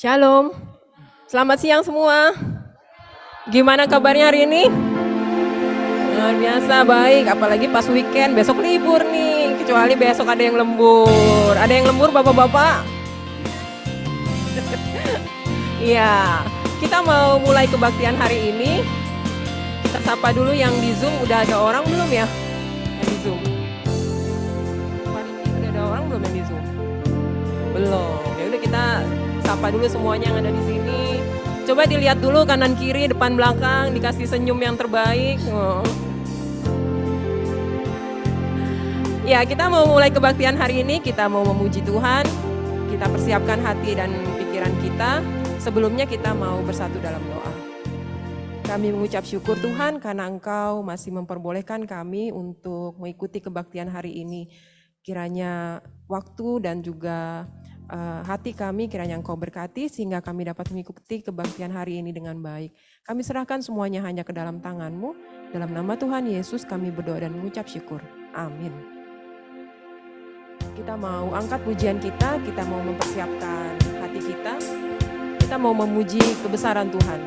Shalom, selamat siang semua. Gimana kabarnya hari ini? Luar biasa baik, apalagi pas weekend, besok libur nih. Kecuali besok ada yang lembur. Ada yang lembur bapak-bapak? Iya, kita mau mulai kebaktian hari ini. Kita sapa dulu yang di Zoom, udah ada orang belum ya? Yang di Zoom. Udah ada orang belum yang di Zoom? Belum. Ya udah kita sapa dulu semuanya yang ada di sini. Coba dilihat dulu kanan kiri, depan belakang, dikasih senyum yang terbaik. Oh. Ya, kita mau mulai kebaktian hari ini, kita mau memuji Tuhan. Kita persiapkan hati dan pikiran kita. Sebelumnya kita mau bersatu dalam doa. Kami mengucap syukur Tuhan karena Engkau masih memperbolehkan kami untuk mengikuti kebaktian hari ini. Kiranya waktu dan juga hati kami kiranya Engkau berkati sehingga kami dapat mengikuti kebaktian hari ini dengan baik. Kami serahkan semuanya hanya ke dalam tangan-Mu. Dalam nama Tuhan Yesus kami berdoa dan mengucap syukur. Amin. Kita mau angkat pujian kita mau mempersiapkan hati kita mau memuji kebesaran Tuhan.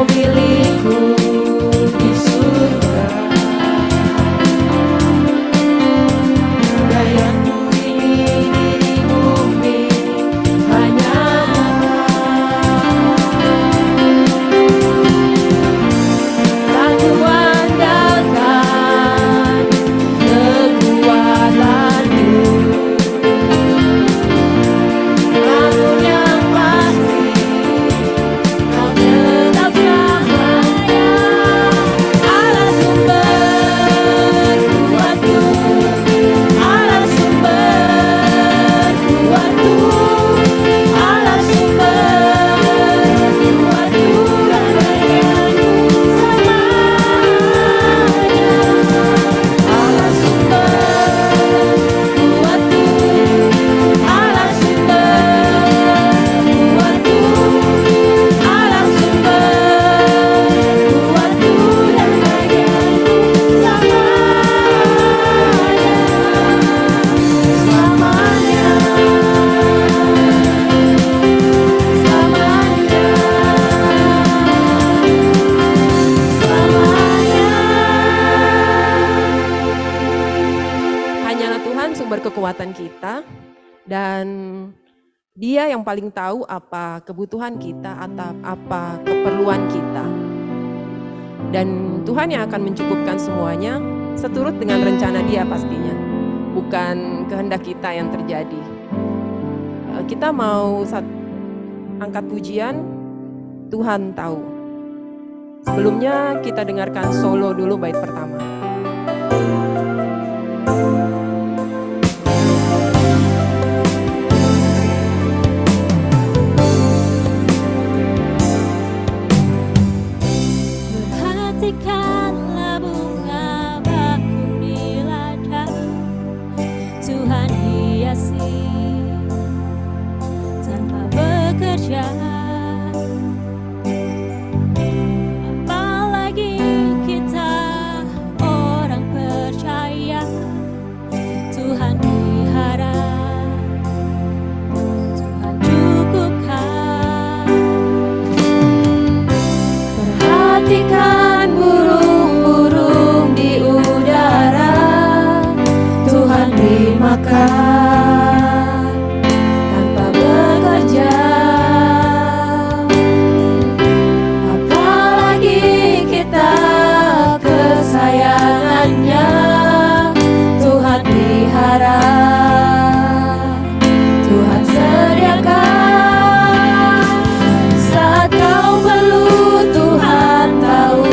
milikku di surga. Dayaku ini di bumi hanya Aku andalkan kekuatanmu, namun yang pasti Kau tetap selamanya. Allah sumber kuatku, Allah sumber kuatku, Allah sumber kuatku dan bagianku selamanya. Allah sumber kuatku, Allah sumber kuatku, Allah sumber kuatku dan bagianku selamanya, selamanya, selamanya. Hanyalah Tuhan sumber kekuatan kita, dan Dia yang paling tahu apa kebutuhan kita atau apa keperluan kita. Dan Tuhan yang akan mencukupkan semuanya seturut dengan rencana Dia pastinya, bukan kehendak kita yang terjadi. Kita mau angkat pujian, Tuhan tahu. Sebelumnya kita dengarkan solo dulu bait pertama. Perhatikanlah bunga bakung di ladang, Tuhan hiasi tanpa bekerja. Apalagi kita orang percaya, Tuhan pelihara, Tuhan cukupkan. Perhatikan burung-burung di udara, Tuhan beri makan tanpa bekerja. Apalagi kita kesayangannya, Tuhan pelihara, Tuhan sediakan. Saat kau perlu, Tuhan tahu.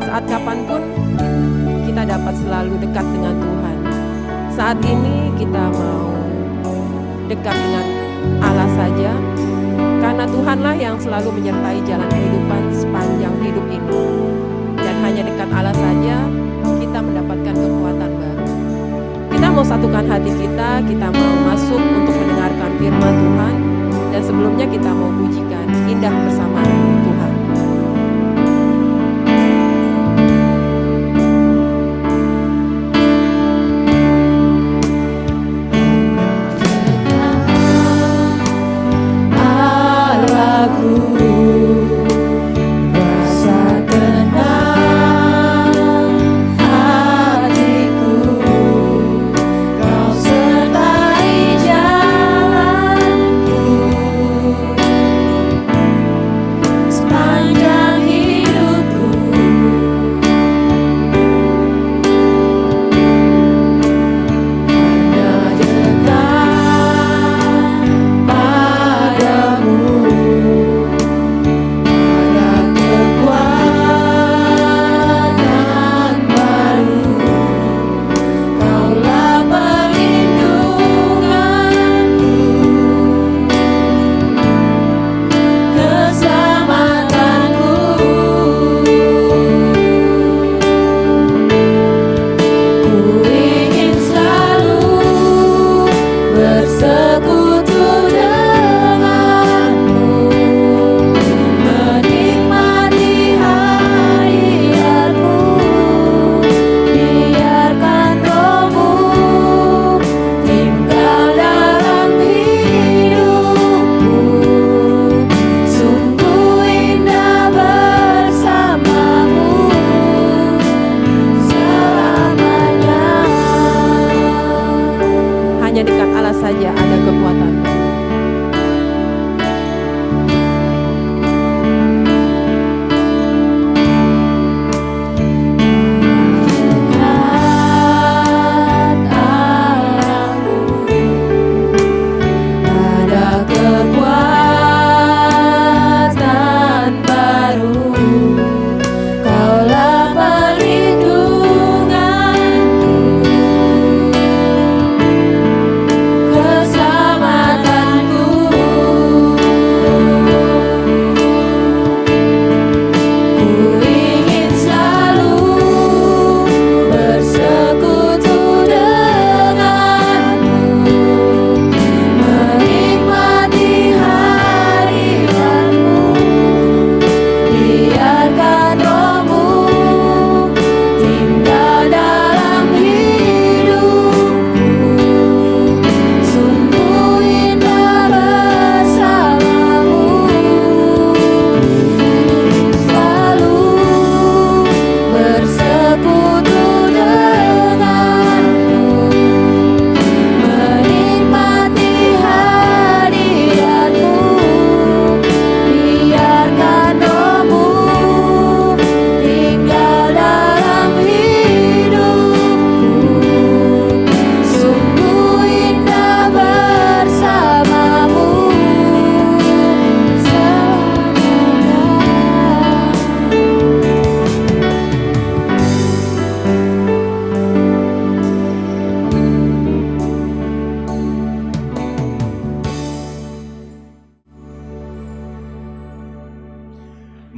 saat kapanpun kita dapat selalu dekat dengan Tuhan. Saat ini kita mau dekat dengan Allah saja, karena Tuhanlah yang selalu menyertai jalan kehidupan sepanjang hidup ini. Dan hanya dekat Allah saja kita mendapatkan kekuatan baru. Kita mau satukan hati kita mau masuk untuk mendengarkan firman Tuhan. Dan sebelumnya kita mau pujikan indah bersama Tuhan.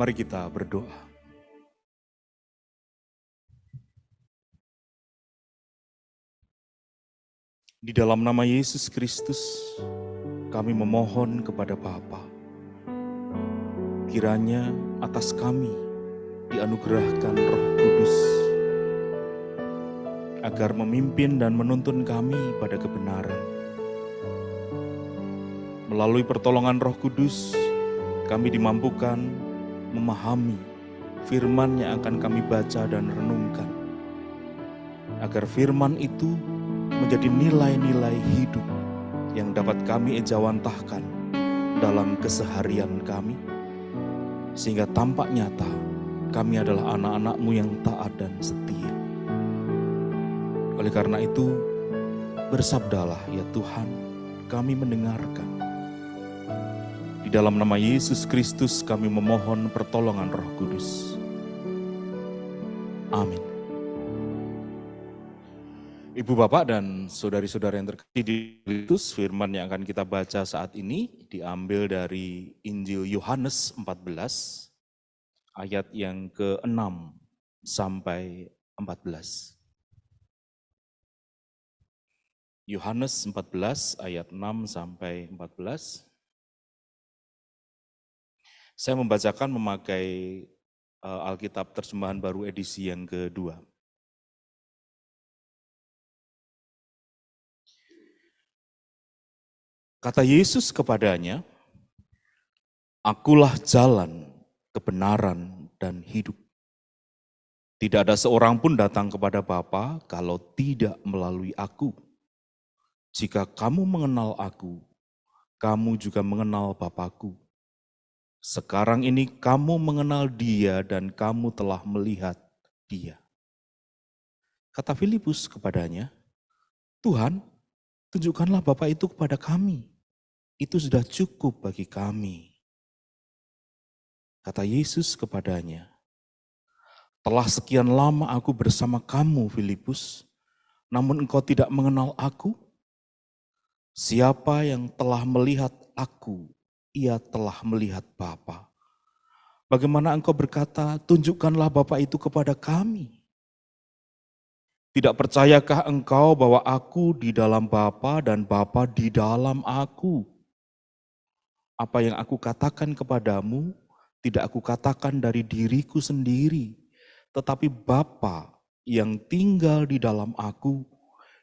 Mari kita berdoa. Di dalam nama Yesus Kristus, kami memohon kepada Bapa, kiranya atas kami dianugerahkan Roh Kudus, agar memimpin dan menuntun kami pada kebenaran. Melalui pertolongan Roh Kudus, kami dimampukan memahami firman yang akan kami baca dan renungkan, agar firman itu menjadi nilai-nilai hidup yang dapat kami ejawantahkan dalam keseharian kami, sehingga tampak nyata kami adalah anak-anak-Mu yang taat dan setia. Oleh karena itu, bersabdalah ya Tuhan, kami mendengarkan. Di dalam nama Yesus Kristus kami memohon pertolongan Roh Kudus. Amin. Ibu Bapak dan saudari-saudari yang terkasih di Kristus, firman yang akan kita baca saat ini diambil dari Injil Yohanes 14 ayat yang ke-6 sampai 14. Yohanes 14 ayat 6 sampai 14. Saya membacakan memakai Alkitab Terjemahan Baru edisi yang kedua. Kata Yesus kepadanya, "Akulah jalan, kebenaran, dan hidup. Tidak ada seorang pun datang kepada Bapa kalau tidak melalui aku. Jika kamu mengenal aku, kamu juga mengenal Bapa-Ku. Sekarang ini kamu mengenal Dia dan kamu telah melihat Dia." Kata Filipus kepadanya, "Tuhan, tunjukkanlah Bapa itu kepada kami. Itu sudah cukup bagi kami." Kata Yesus kepadanya, "Telah sekian lama aku bersama kamu, Filipus, namun engkau tidak mengenal aku? Siapa yang telah melihat aku, ia telah melihat Bapa. Bagaimana engkau berkata, tunjukkanlah Bapa itu kepada kami? Tidak percayakah engkau bahwa aku di dalam Bapa dan Bapa di dalam aku? Apa yang aku katakan kepadamu, tidak aku katakan dari diriku sendiri, tetapi Bapa yang tinggal di dalam aku,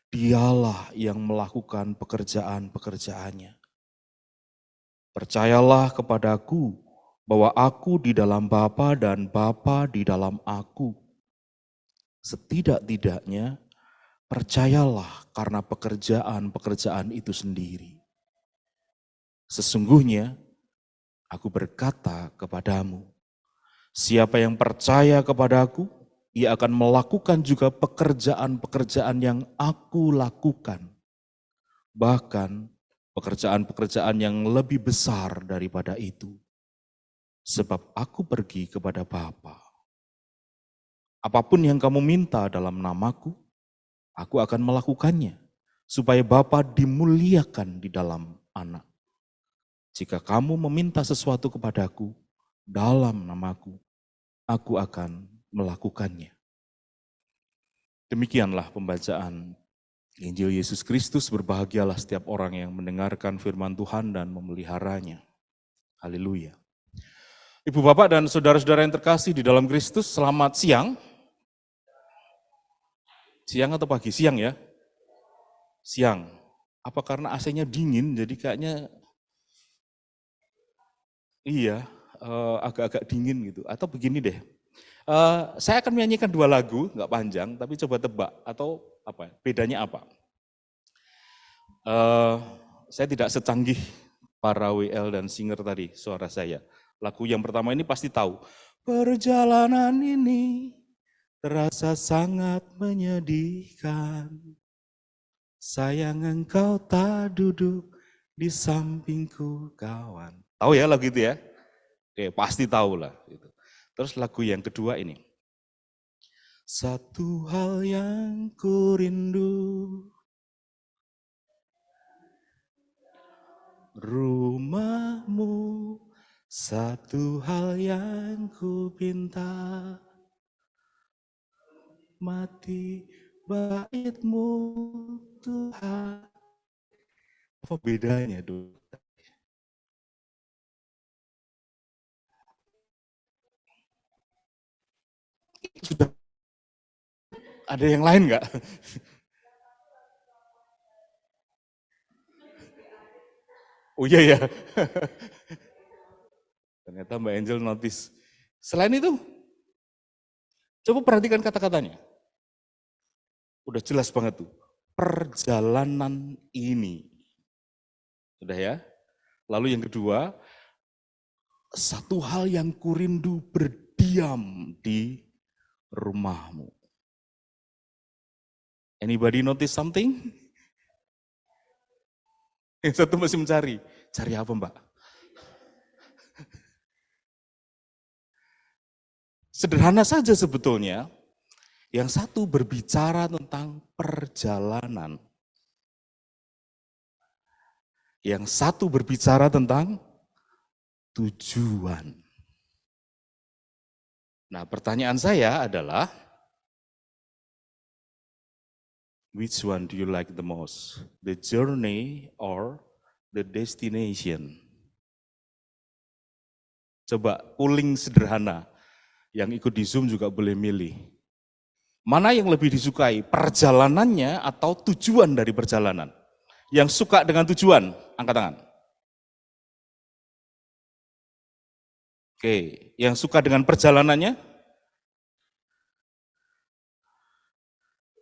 Dialah yang melakukan pekerjaan-pekerjaannya. Percayalah kepadaku bahwa aku di dalam Bapa dan Bapa di dalam aku. Setidak-tidaknya percayalah karena pekerjaan-pekerjaan itu sendiri. Sesungguhnya aku berkata kepadamu, siapa yang percaya kepadaku, ia akan melakukan juga pekerjaan-pekerjaan yang aku lakukan. Bahkan pekerjaan-pekerjaan yang lebih besar daripada itu. Sebab aku pergi kepada Bapa. Apapun yang kamu minta dalam namaku, aku akan melakukannya. Supaya Bapa dimuliakan di dalam Anak. Jika kamu meminta sesuatu kepadaku dalam namaku, aku akan melakukannya. Demikianlah pembacaan Injil Yesus Kristus. Berbahagialah setiap orang yang mendengarkan firman Tuhan dan memeliharanya. Haleluya. Ibu Bapak dan saudara-saudara yang terkasih di dalam Kristus, selamat siang. Siang atau pagi? Siang ya? Siang. Apa karena AC-nya dingin jadi kayaknya iya, agak-agak dingin gitu. Atau begini deh, saya akan menyanyikan 2 lagu, nggak panjang, tapi coba tebak atau apa? Bedanya apa? Saya tidak secanggih para WL dan singer tadi, suara saya. Lagu yang pertama ini pasti tahu. Perjalanan ini terasa sangat menyedihkan. Sayang engkau tak duduk di sampingku kawan. Tahu ya lagu itu ya? Oke, pasti tahu lah. Terus lagu yang kedua ini. Satu hal yang ku rindu, rumahmu. Satu hal yang ku pinta, mati baitmu Tuhan. Apa bedanya dulu? Sudah ada yang lain nggak? Oh iya ya. Ternyata Mbak Angel notice. Selain itu, coba perhatikan kata-katanya. Udah jelas banget tuh. Perjalanan ini. Sudah ya? Lalu yang kedua, satu hal yang kurindu berdiam di rumahmu. Anybody notice something? Yang satu masih mencari. Cari apa Mbak? Sederhana saja sebetulnya, Yang satu berbicara tentang perjalanan. Yang satu berbicara tentang tujuan. Nah, pertanyaan saya adalah, which one do you like the most? The journey or the destination? Coba polling sederhana, yang ikut di Zoom juga boleh milih. Mana yang lebih disukai, perjalanannya atau tujuan dari perjalanan? Yang suka dengan tujuan, angkat tangan. Oke, yang suka dengan perjalanannya?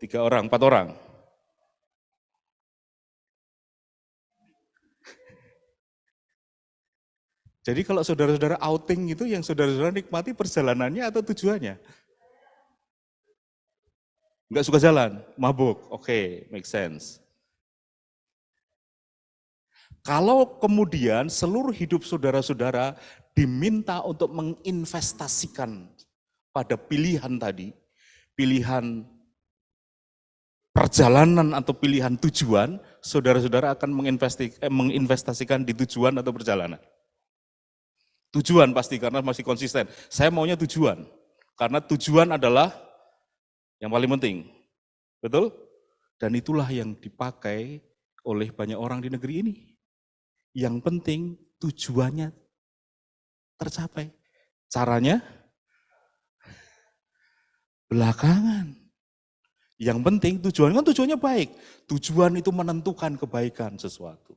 3 orang, 4 orang. Jadi kalau saudara-saudara outing itu yang saudara-saudara nikmati perjalanannya atau tujuannya? Enggak suka jalan, mabuk. Oke, make sense. Kalau kemudian seluruh hidup saudara-saudara diminta untuk menginvestasikan pada pilihan tadi, pilihan perjalanan atau pilihan tujuan, saudara-saudara akan menginvestasikan di tujuan atau perjalanan. Tujuan pasti, karena masih konsisten. Saya maunya tujuan, karena tujuan adalah yang paling penting. Betul? Dan itulah yang dipakai oleh banyak orang di negeri ini. Yang penting tujuannya tercapai. Caranya belakangan. Yang penting tujuannya baik. Tujuan itu menentukan kebaikan sesuatu.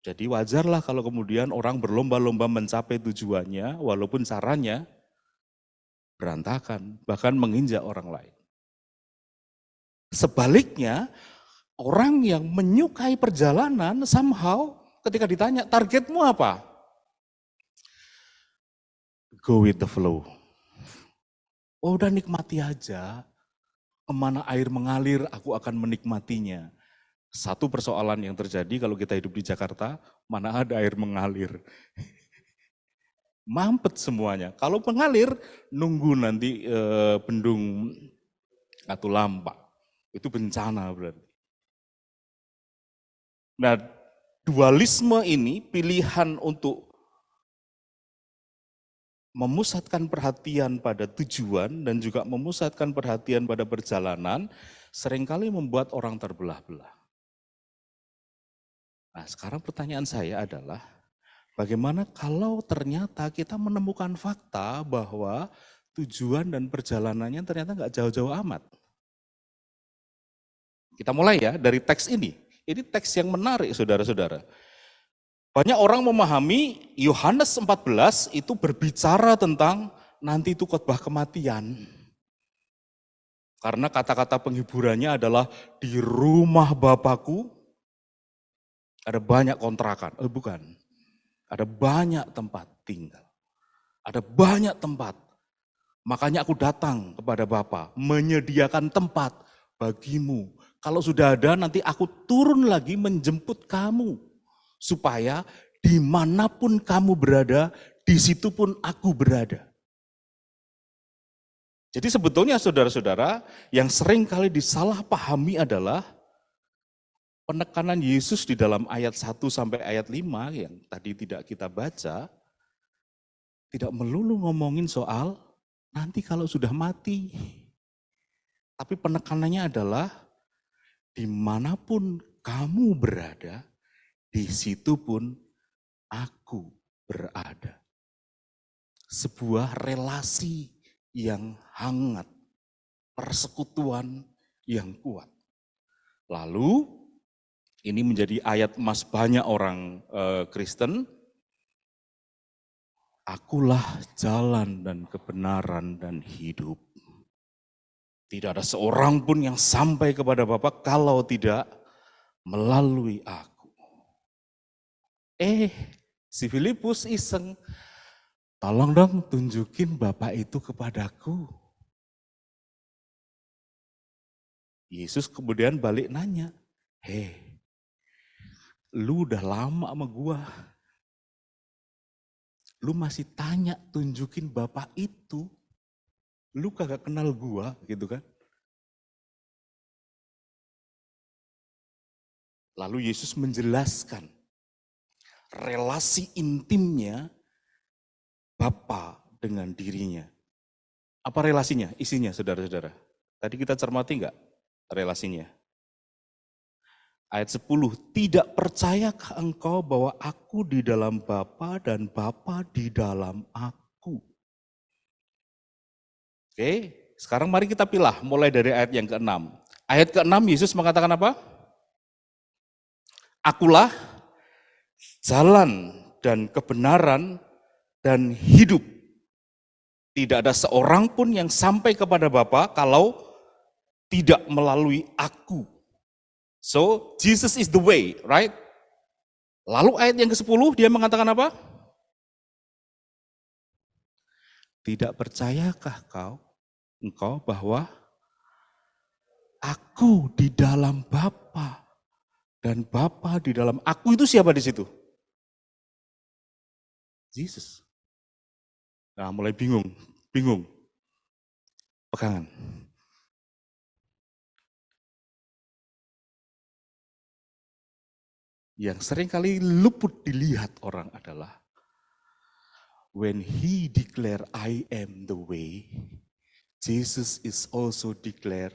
Jadi wajarlah kalau kemudian orang berlomba-lomba mencapai tujuannya, walaupun caranya berantakan, bahkan menginjak orang lain. Sebaliknya, orang yang menyukai perjalanan somehow ketika ditanya, targetmu apa? Go with the flow. Oh, udah nikmati aja. Kemana air mengalir, aku akan menikmatinya. Satu persoalan yang terjadi kalau kita hidup di Jakarta, mana ada air mengalir. Mampet semuanya. Kalau mengalir, nunggu nanti bendung atau lampak. Itu bencana berarti. Nah, dualisme ini, pilihan untuk memusatkan perhatian pada tujuan dan juga memusatkan perhatian pada perjalanan, seringkali membuat orang terbelah-belah. Nah, sekarang pertanyaan saya adalah, bagaimana kalau ternyata kita menemukan fakta bahwa tujuan dan perjalanannya ternyata nggak jauh-jauh amat? Kita mulai ya dari teks ini. Ini teks yang menarik, saudara-saudara. Banyak orang memahami Yohanes 14 itu berbicara tentang nanti itu khotbah kematian. Karena kata-kata penghiburannya adalah di rumah Bapakku ada banyak kontrakan. Bukan, ada banyak tempat tinggal. Ada banyak tempat. Makanya aku datang kepada Bapa menyediakan tempat bagimu. Kalau sudah ada nanti aku turun lagi menjemput kamu. Supaya dimanapun kamu berada, di situ pun aku berada. Jadi sebetulnya saudara-saudara, yang sering kali disalahpahami adalah penekanan Yesus di dalam ayat 1 sampai ayat 5 yang tadi tidak kita baca, tidak melulu ngomongin soal nanti kalau sudah mati. Tapi penekanannya adalah dimanapun kamu berada, di situ pun aku berada. Sebuah relasi yang hangat, persekutuan yang kuat. Lalu ini menjadi ayat emas banyak orang Kristen. Akulah jalan dan kebenaran dan hidup. Tidak ada seorang pun yang sampai kepada Bapa kalau tidak melalui aku. Si Filipus iseng, tolong dong tunjukin Bapak itu kepadaku. Yesus kemudian balik nanya, lu udah lama sama gua. Lu masih tanya tunjukin Bapak itu. Lu kagak kenal gua gitu kan. Lalu Yesus menjelaskan relasi intimnya Bapa dengan dirinya. Apa relasinya, isinya saudara-saudara? Tadi kita cermati enggak relasinya? Ayat 10, tidak percayakah engkau bahwa aku di dalam Bapa dan Bapa di dalam aku? Oke, sekarang mari kita pilih mulai dari ayat yang ke-6. Ayat ke-6 Yesus mengatakan apa? Akulah jalan dan kebenaran dan hidup. Tidak ada seorang pun yang sampai kepada Bapa kalau tidak melalui aku. So, Jesus is the way, right? Lalu ayat yang ke-10 dia mengatakan apa? Tidak percayakah engkau bahwa aku di dalam Bapa dan Bapa di dalam aku? Itu siapa di situ? Jesus. Nah, mulai bingung. Pegangan. Yang seringkali luput dilihat orang adalah when he declare I am the way, Jesus is also declare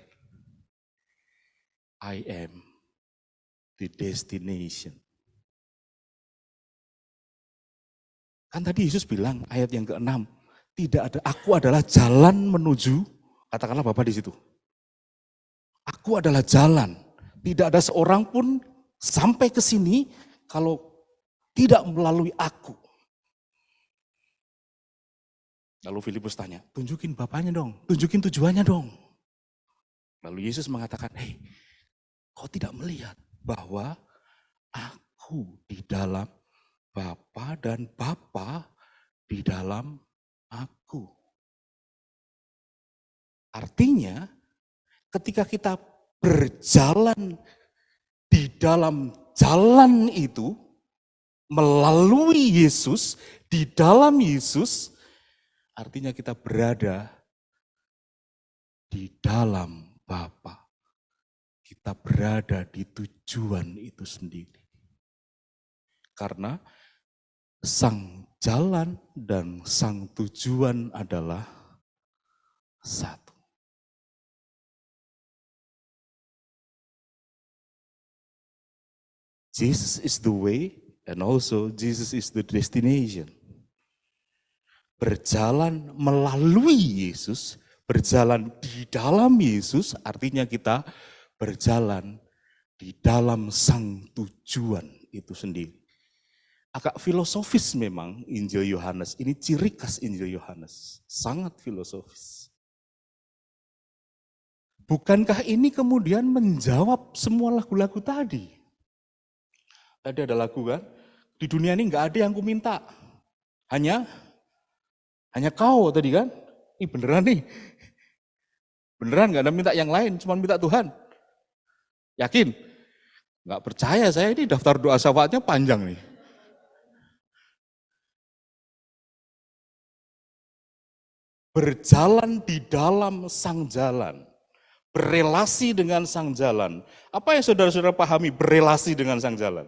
I am the destination. Kan tadi Yesus bilang ayat yang ke-6, tidak ada, aku adalah jalan menuju, katakanlah Bapak di situ. Aku adalah jalan, tidak ada seorang pun sampai ke sini kalau tidak melalui aku. Lalu Filipus tanya, tunjukin Bapaknya dong, tunjukin tujuannya dong. Lalu Yesus mengatakan, hei, kau tidak melihat bahwa aku di dalam Bapa dan Bapa di dalam aku. Artinya ketika kita berjalan di dalam jalan itu, melalui Yesus, di dalam Yesus, artinya kita berada di dalam Bapa. Kita berada di tujuan itu sendiri. Karena sang jalan dan sang tujuan adalah satu. Jesus is the way and also Jesus is the destination. Berjalan melalui Yesus, berjalan di dalam Yesus, artinya kita berjalan di dalam sang tujuan itu sendiri. Agak filosofis memang Injil Yohanes, ini ciri khas Injil Yohanes, sangat filosofis. Bukankah ini kemudian menjawab semua lagu-lagu tadi? Tadi ada lagu kan, di dunia ini nggak ada yang ku minta, hanya kau tadi kan, ini beneran nih, beneran nggak ada minta yang lain, cuma minta Tuhan. Yakin? Nggak percaya saya, ini daftar doa syafaatnya panjang nih. Berjalan di dalam sang jalan, berelasi dengan sang jalan. Apa yang saudara-saudara pahami berelasi dengan sang jalan?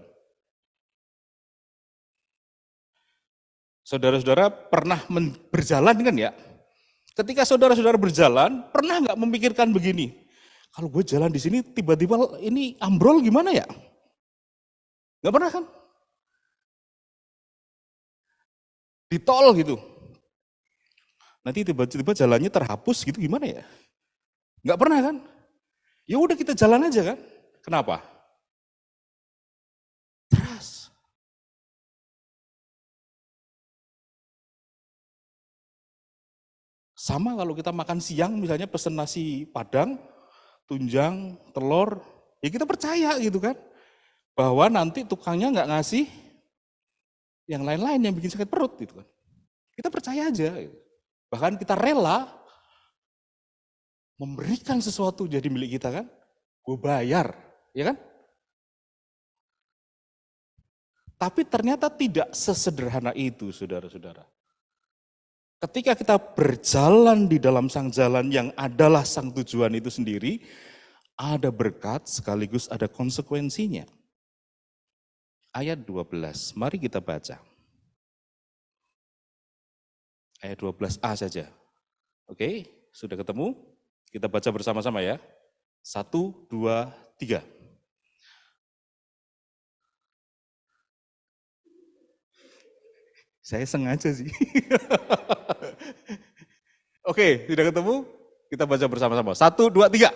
Saudara-saudara pernah berjalan kan ya? Ketika saudara-saudara berjalan, pernah nggak memikirkan begini? Kalau gue jalan di sini tiba-tiba ini ambrol gimana ya? Nggak pernah kan? Di tol gitu. Nanti tiba-tiba jalannya terhapus gitu gimana ya? Nggak pernah kan? Ya udah kita jalan aja kan? Kenapa? Trust. Sama kalau kita makan siang misalnya pesen nasi padang, tunjang, telur, ya kita percaya gitu kan. Bahwa nanti tukangnya nggak ngasih yang lain-lain yang bikin sakit perut gitu kan. Kita percaya aja. Gitu. Bahkan kita rela memberikan sesuatu jadi milik kita kan. Gue bayar, ya kan? Tapi ternyata tidak sesederhana itu, saudara-saudara. Ketika kita berjalan di dalam sang jalan yang adalah sang tujuan itu sendiri, ada berkat sekaligus ada konsekuensinya. Ayat 12, mari kita baca. Ayat 12a saja. Oke, sudah ketemu? Kita baca bersama-sama ya. 1, 2, 3. Saya sengaja sih. Oke, sudah ketemu? Kita baca bersama-sama. 1, 2, 3.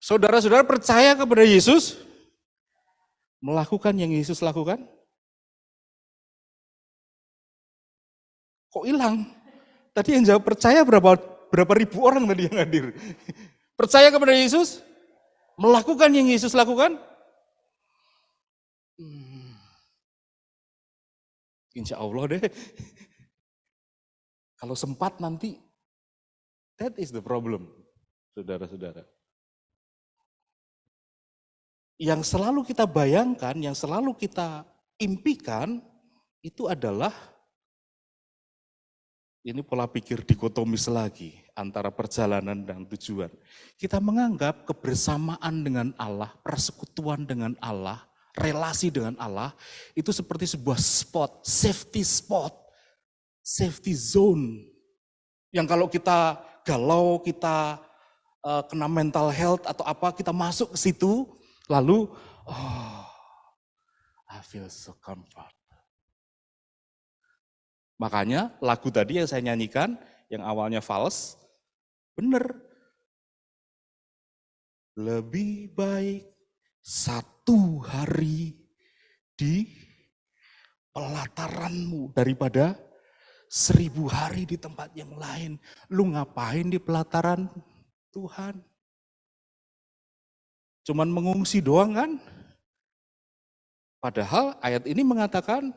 Saudara-saudara percaya kepada Yesus? Melakukan yang Yesus lakukan? Kok hilang? Tadi yang jawab percaya berapa ribu orang tadi yang hadir? Percaya kepada Yesus? Melakukan yang Yesus lakukan? Insya Allah deh. Kalau sempat nanti, that is the problem, saudara-saudara. Yang selalu kita bayangkan, yang selalu kita impikan, itu adalah, ini pola pikir dikotomis lagi, antara perjalanan dan tujuan. Kita menganggap kebersamaan dengan Allah, persekutuan dengan Allah, relasi dengan Allah, itu seperti sebuah spot, safety zone. Yang kalau kita galau, kita kena mental health atau apa, kita masuk ke situ, lalu, I feel so comfort. Makanya lagu tadi yang saya nyanyikan, yang awalnya fals, benar. Lebih baik 1 hari di pelataranmu daripada 1000 hari di tempat yang lain. Lu ngapain di pelataran Tuhan? Cuman mengungsi doang kan? Padahal ayat ini mengatakan,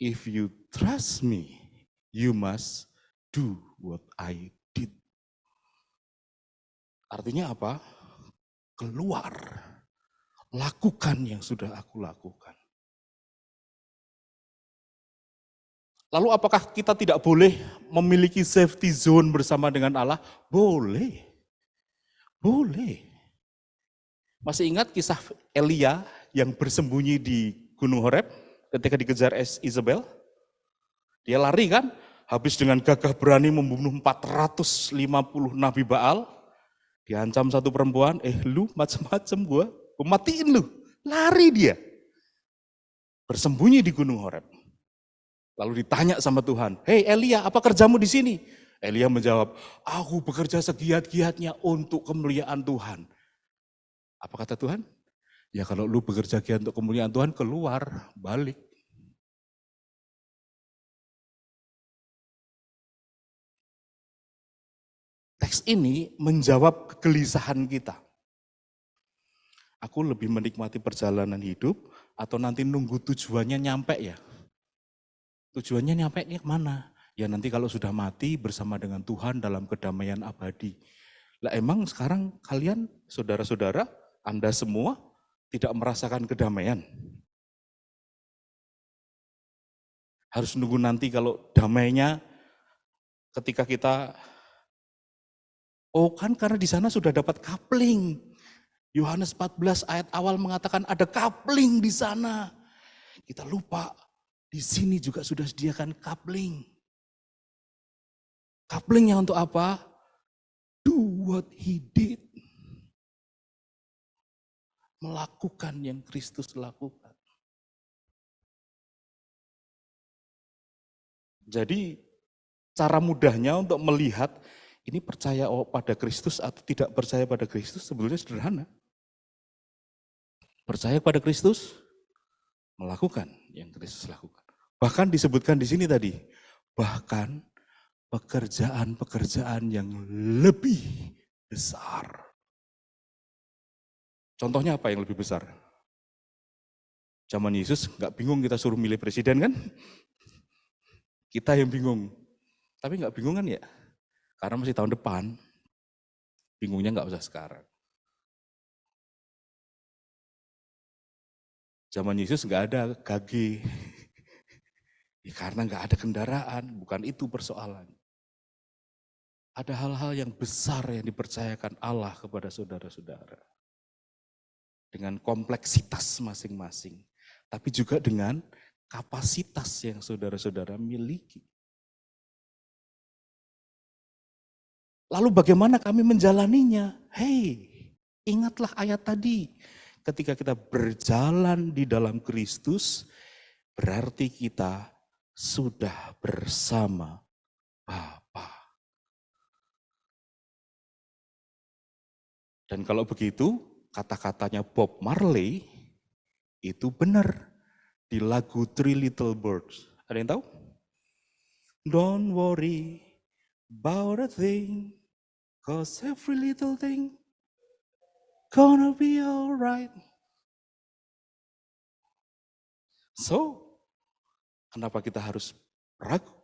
if you trust me, you must do what I did. Artinya apa? Keluar, lakukan yang sudah aku lakukan. Lalu apakah kita tidak boleh memiliki safety zone bersama dengan Allah? Boleh. Boleh. Masih ingat kisah Elia yang bersembunyi di Gunung Horeb ketika dikejar Isabel? Dia lari kan, habis dengan gagah berani membunuh 450 Nabi Baal. Diancam satu perempuan, lu macam-macam gue matiin lu. Lari dia. Bersembunyi di Gunung Horeb. Lalu ditanya sama Tuhan, hei Elia, apa kerjamu di sini? Elia menjawab, aku bekerja segiat-giatnya untuk kemuliaan Tuhan. Apa kata Tuhan? Ya kalau lu bekerja giat untuk kemuliaan Tuhan, keluar, balik. Teks ini menjawab kegelisahan kita. Aku lebih menikmati perjalanan hidup atau nanti nunggu tujuannya nyampe ya? Tujuannya nyampe ke mana? Ya nanti kalau sudah mati bersama dengan Tuhan dalam kedamaian abadi. Lah emang sekarang kalian, saudara-saudara, Anda semua tidak merasakan kedamaian? Harus nunggu nanti kalau damainya ketika kita, kan karena di sana sudah dapat coupling. Yohanes 14 ayat awal mengatakan ada coupling di sana. Kita lupa, di sini juga sudah sediakan coupling. Couplingnya untuk apa? Do what he did. Melakukan yang Kristus lakukan. Jadi cara mudahnya untuk melihat ini percaya pada Kristus atau tidak percaya pada Kristus sebetulnya sederhana. Percaya pada Kristus, melakukan yang Kristus lakukan. Bahkan disebutkan di sini tadi, bahkan pekerjaan-pekerjaan yang lebih besar. Contohnya apa yang lebih besar? Zaman Yesus nggak bingung kita suruh milih presiden kan? Kita yang bingung. Tapi nggak bingung kan ya? Karena masih tahun depan, bingungnya nggak usah sekarang. Zaman Yesus nggak ada gage. Ya karena nggak ada kendaraan, bukan itu persoalan. Ada hal-hal yang besar yang dipercayakan Allah kepada saudara-saudara. Dengan kompleksitas masing-masing. Tapi juga dengan kapasitas yang saudara-saudara miliki. Lalu bagaimana kami menjalaninya? Hei, ingatlah ayat tadi. Ketika kita berjalan di dalam Kristus, berarti kita sudah bersama Bapa. Dan kalau begitu, kata-katanya Bob Marley itu benar di lagu Three Little Birds. Ada yang tahu? Don't worry about a thing, 'cause every little thing gonna be alright. So, kenapa kita harus ragu?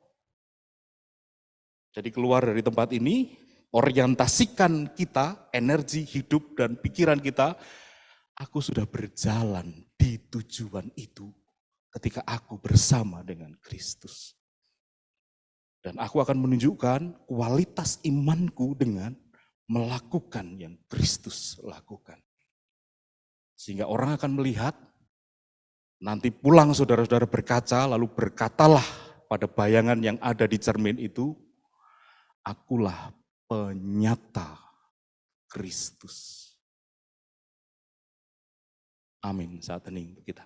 Jadi keluar dari tempat ini, orientasikan kita, energi, hidup, dan pikiran kita, aku sudah berjalan di tujuan itu ketika aku bersama dengan Kristus. Dan aku akan menunjukkan kualitas imanku dengan melakukan yang Kristus lakukan. Sehingga orang akan melihat, nanti pulang saudara-saudara berkaca, lalu berkatalah pada bayangan yang ada di cermin itu, akulah penyata Kristus. Amin. Saat hening untuk kita.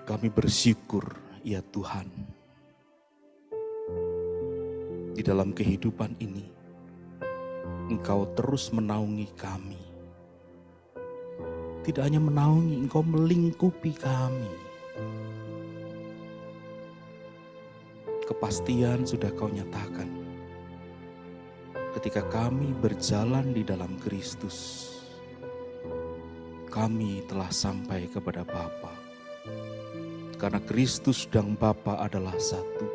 Kami bersyukur, ya Tuhan, di dalam kehidupan ini, Engkau terus menaungi kami. Tidak hanya menaungi, Engkau melingkupi kami. Kepastian sudah Kau nyatakan. Ketika kami berjalan di dalam Kristus, kami telah sampai kepada Bapa. Karena Kristus dan Bapa adalah satu.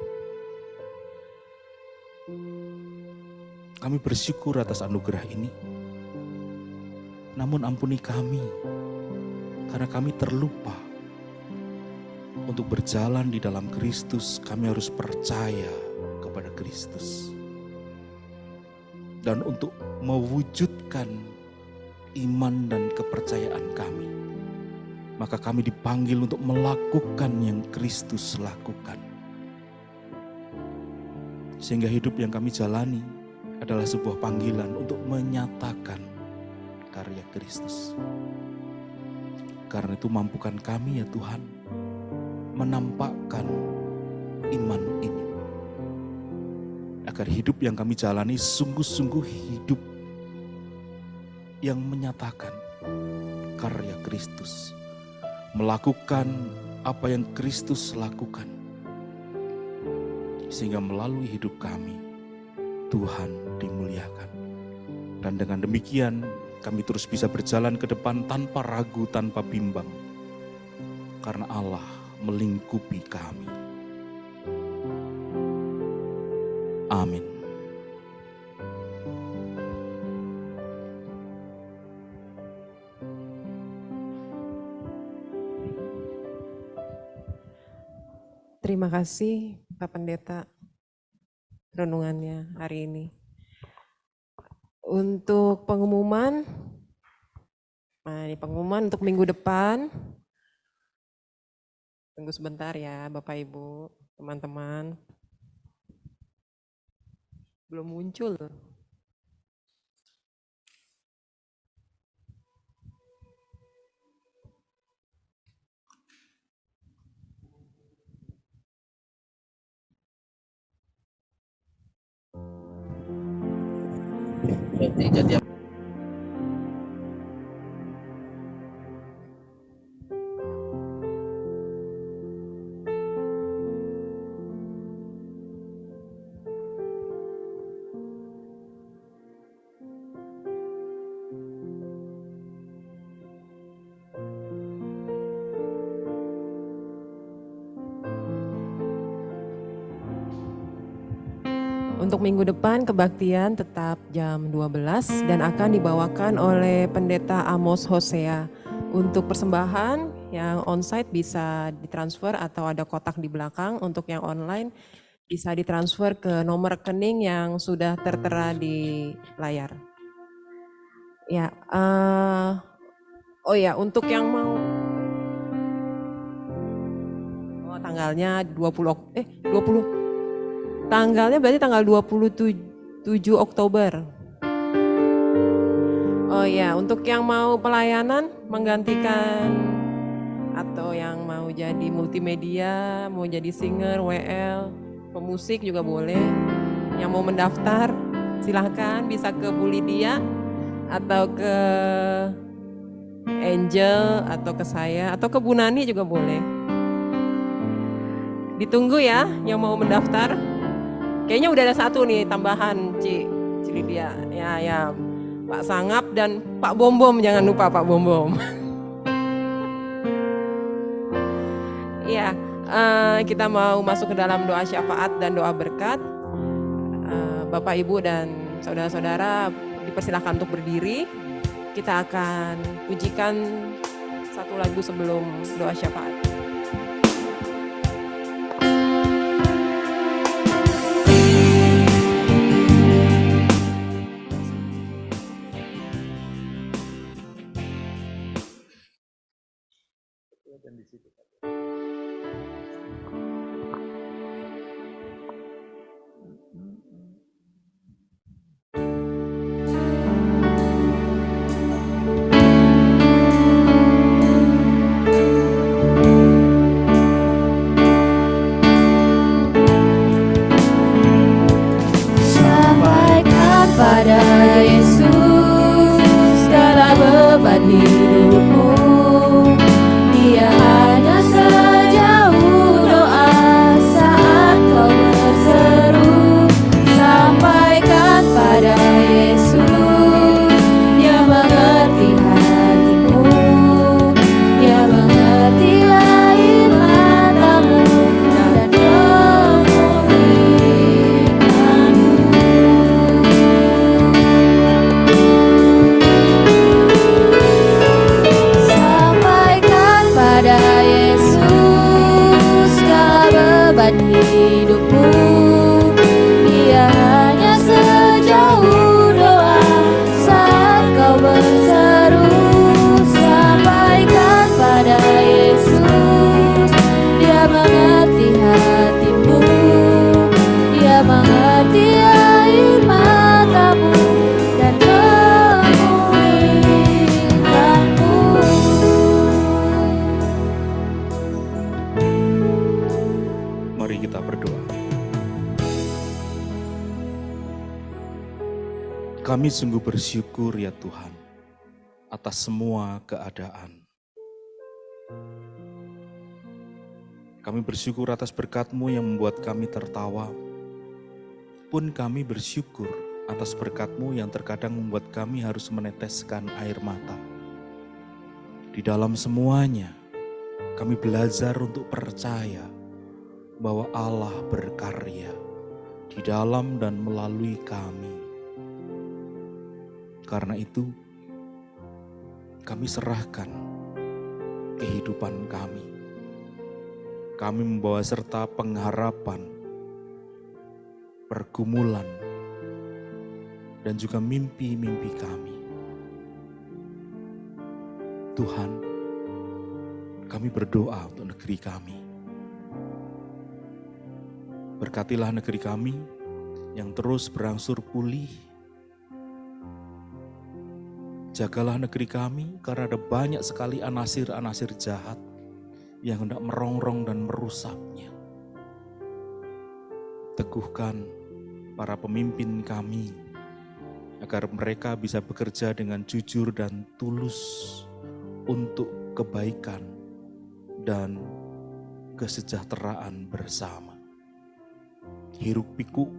Kami bersyukur atas anugerah ini. Namun ampuni kami, karena kami terlupa. Untuk berjalan di dalam Kristus, kami harus percaya kepada Kristus. Dan untuk mewujudkan iman dan kepercayaan kami, maka kami dipanggil untuk melakukan yang Kristus lakukan. Sehingga hidup yang kami jalani adalah sebuah panggilan untuk menyatakan karya Kristus. Karena itu mampukan kami ya Tuhan, menampakkan iman ini. Agar hidup yang kami jalani sungguh-sungguh hidup yang menyatakan karya Kristus. Melakukan apa yang Kristus lakukan. Sehingga melalui hidup kami, Tuhan dimuliakan. Dan dengan demikian, kami terus bisa berjalan ke depan tanpa ragu, tanpa bimbang. Karena Allah melingkupi kami. Amin. Terima kasih Pak Pendeta renungannya hari ini. Untuk pengumuman, nah ini pengumuman untuk minggu depan. Tunggu sebentar ya Bapak Ibu, teman-teman. Belum muncul. Jadi Untuk minggu depan kebaktian tetap jam 12 dan akan dibawakan oleh Pendeta Amos Hosea. Untuk persembahan yang onsite bisa ditransfer atau ada kotak di belakang. Untuk yang online bisa ditransfer ke nomor rekening yang sudah tertera di layar. Ya, oh ya untuk yang mau tanggalnya 20 tanggalnya berarti tanggal 27 Oktober. Oh ya, untuk yang mau pelayanan menggantikan atau yang mau jadi multimedia, mau jadi singer, WL, pemusik juga boleh. Yang mau mendaftar silahkan bisa ke Bu Lydia atau ke Angel atau ke saya atau ke Bu Nani juga boleh. Ditunggu ya yang mau mendaftar. Kayaknya udah ada satu nih tambahan Ci Lydia. Ya Pak Sangap dan Pak Bombom, jangan lupa Pak Bombom. Iya, kita mau masuk ke dalam doa syafaat dan doa berkat. Bapak Ibu dan saudara-saudara dipersilakan untuk berdiri. Kita akan pujikan satu lagu sebelum doa syafaat. Sampaikan pada Yesus segala beban hidupmu. Dia hanya sejauh doa saat kau berseru. Sampaikan pada Yesus, Dia mengerti hatimu. Dia mengerti air matamu dan sampaikan pada Yesus segala beban hidupmu. Dia hanya sejauh doa saat kau berseru. Sampaikan pada Yesus, Dia mengerti hatimu. Dia mengerti air matamu dan memulihkanmu. Mari kita berdoa. Kami sungguh bersyukur ya Tuhan atas semua keadaan. Kami bersyukur atas berkat-Mu yang membuat kami tertawa. Pun kami bersyukur atas berkat-Mu yang terkadang membuat kami harus meneteskan air mata. Di dalam semuanya, kami belajar untuk percaya bahwa Allah berkarya di dalam dan melalui kami. Karena itu, kami serahkan kehidupan kami. Kami membawa serta pengharapan pergumulan, dan juga mimpi-mimpi kami. Tuhan, kami berdoa untuk negeri kami. Berkatilah negeri kami yang terus berangsur pulih. Jagalah negeri kami karena ada banyak sekali anasir-anasir jahat yang hendak merongrong dan merusaknya. Teguhkan para pemimpin kami agar mereka bisa bekerja dengan jujur dan tulus untuk kebaikan dan kesejahteraan bersama. Hiruk pikuk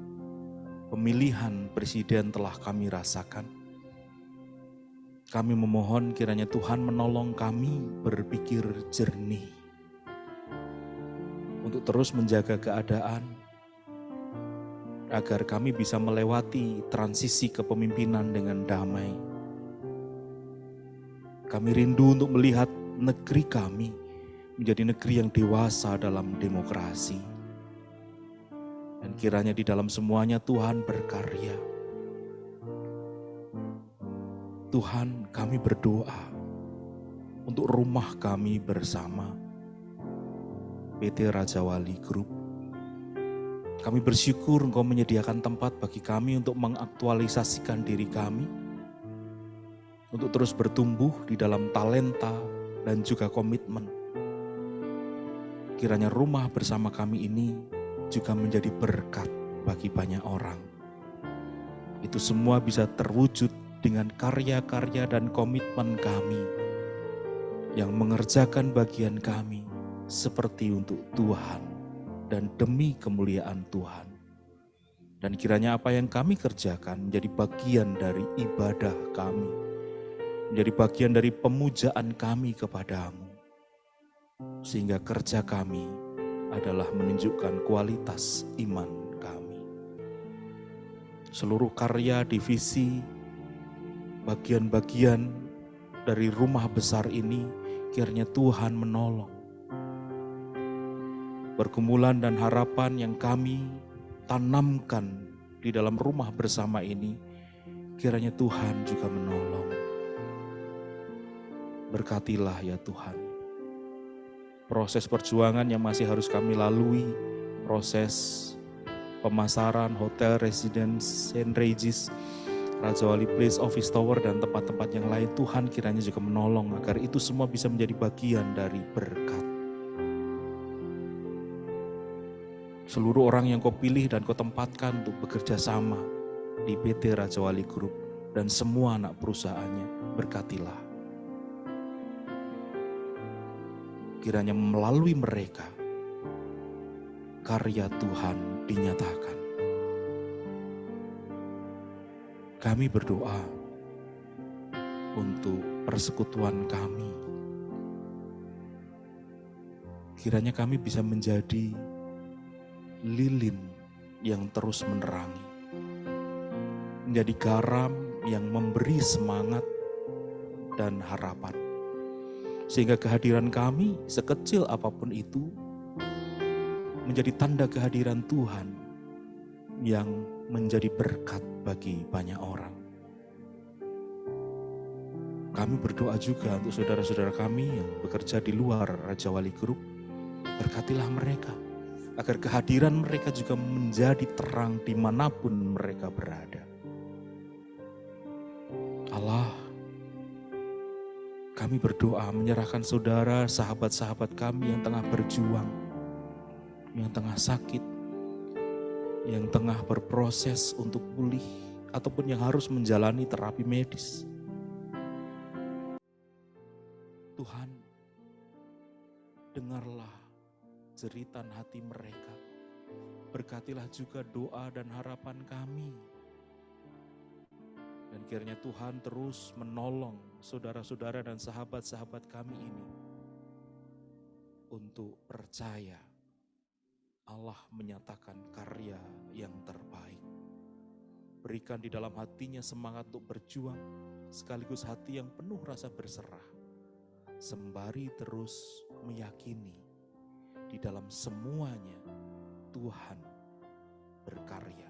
pemilihan presiden telah kami rasakan. Kami memohon kiranya Tuhan menolong kami berpikir jernih untuk terus menjaga keadaan agar kami bisa melewati transisi kepemimpinan dengan damai. Kami rindu untuk melihat negeri kami menjadi negeri yang dewasa dalam demokrasi. Dan kiranya di dalam semuanya Tuhan berkarya. Tuhan, kami berdoa untuk rumah kami bersama PT Raja Wali Group. Kami bersyukur Engkau menyediakan tempat bagi kami untuk mengaktualisasikan diri kami, untuk terus bertumbuh di dalam talenta dan juga komitmen. Kiranya rumah bersama kami ini juga menjadi berkat bagi banyak orang. Itu semua bisa terwujud dengan karya-karya dan komitmen kami yang mengerjakan bagian kami seperti untuk Tuhan dan demi kemuliaan Tuhan. Dan kiranya apa yang kami kerjakan menjadi bagian dari ibadah kami, menjadi bagian dari pemujaan kami kepadamu, sehingga kerja kami adalah menunjukkan kualitas iman kami. Seluruh karya, divisi, bagian-bagian dari rumah besar ini kiranya Tuhan menolong. Pergumulan dan harapan yang kami tanamkan di dalam rumah bersama ini kiranya Tuhan juga menolong. Berkatilah ya Tuhan. Proses perjuangan yang masih harus kami lalui, proses pemasaran hotel, residence, St. Regis, Raja Wali Place, Office Tower, dan tempat-tempat yang lain, Tuhan kiranya juga menolong agar itu semua bisa menjadi bagian dari berkat. Seluruh orang yang Kau pilih dan Kau tempatkan untuk bekerja sama di PT Raja Wali Group dan semua anak perusahaannya, berkatilah. Kiranya melalui mereka, karya Tuhan dinyatakan. Kami berdoa untuk persekutuan kami. Kiranya kami bisa menjadi lilin yang terus menerangi. Menjadi garam yang memberi semangat dan harapan. Sehingga kehadiran kami sekecil apapun itu menjadi tanda kehadiran Tuhan yang menjadi berkat bagi banyak orang. Kami berdoa juga untuk saudara-saudara kami yang bekerja di luar Raja Wali Group. Berkatilah mereka, agar kehadiran mereka juga menjadi terang dimanapun mereka berada. Allah, kami berdoa menyerahkan saudara, sahabat-sahabat kami yang tengah berjuang, yang tengah sakit, yang tengah berproses untuk pulih, ataupun yang harus menjalani terapi medis. Tuhan, dengarlah jeritan hati mereka. Berkatilah juga doa dan harapan kami. Dan kiranya Tuhan terus menolong saudara-saudara dan sahabat-sahabat kami ini untuk percaya Allah menyatakan karya yang terbaik. Berikan di dalam hatinya semangat untuk berjuang, sekaligus hati yang penuh rasa berserah. Sembari terus meyakini di dalam semuanya Tuhan berkarya.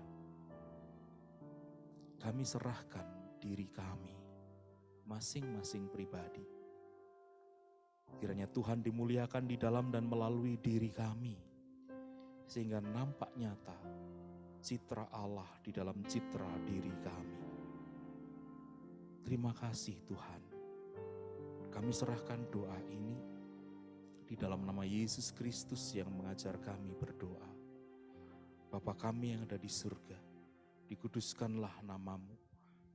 kami serahkan diri kami, masing-masing pribadi. Kiranya Tuhan dimuliakan di dalam dan melalui diri kami, sehingga nampak nyata citra Allah di dalam citra diri kami. Terima kasih Tuhan. Kami serahkan doa ini di dalam nama Yesus Kristus yang mengajar kami berdoa. Bapa kami yang ada di surga, dikuduskanlah namamu,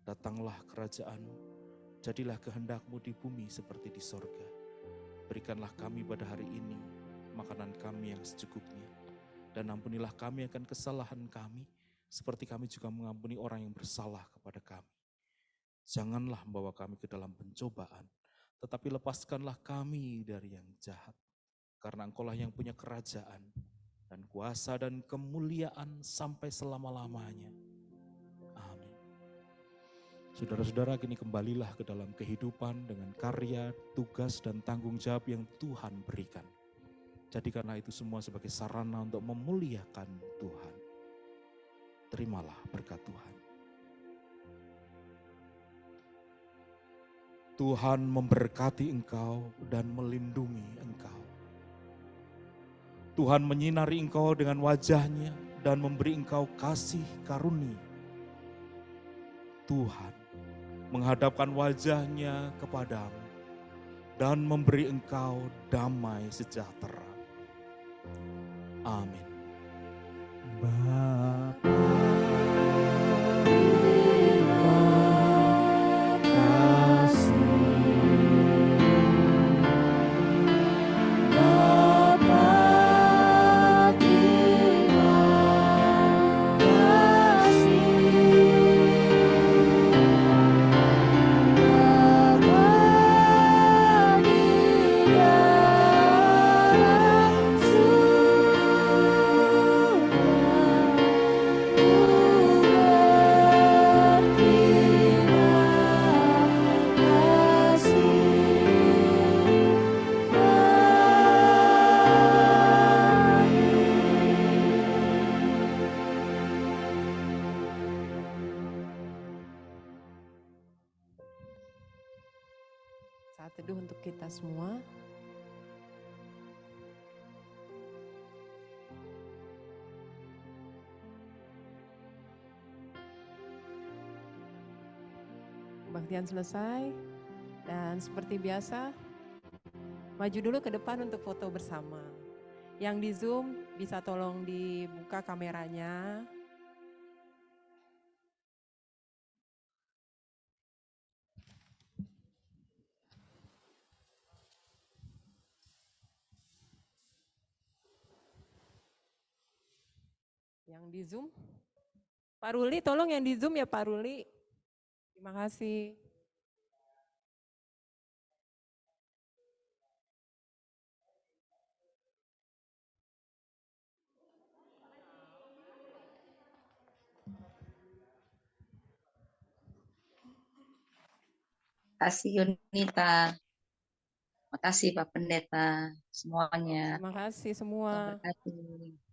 datanglah kerajaan-Mu, jadilah kehendak-Mu di bumi seperti di sorga. Berikanlah kami pada hari ini makanan kami yang secukupnya, dan ampunilah kami akan kesalahan kami, seperti kami juga mengampuni orang yang bersalah kepada kami. Janganlah membawa kami ke dalam pencobaan, tetapi lepaskanlah kami dari yang jahat. Karena Engkaulah yang punya kerajaan dan kuasa dan kemuliaan sampai selama-lamanya. Amin. Saudara-saudara, kini kembalilah ke dalam kehidupan dengan karya, tugas, dan tanggung jawab yang Tuhan berikan. Jadikanlah itu semua sebagai sarana untuk memuliakan Tuhan. Terimalah berkat Tuhan. Tuhan memberkati engkau dan melindungi engkau. Tuhan menyinari engkau dengan wajah-Nya dan memberi engkau kasih karunia. Tuhan menghadapkan wajah-Nya kepadamu dan memberi engkau damai sejahtera. Amin. Bapa Saat teduh untuk kita semua. Kebaktian selesai dan seperti biasa maju dulu ke depan untuk foto bersama. Yang di Zoom bisa tolong dibuka kameranya. Yang di Zoom, Pak Ruli tolong yang di Zoom ya Pak Ruli. Terima kasih. Kasih Yunita. Makasih Pak Pendeta semuanya. Terima kasih Tuhan semua. berkati.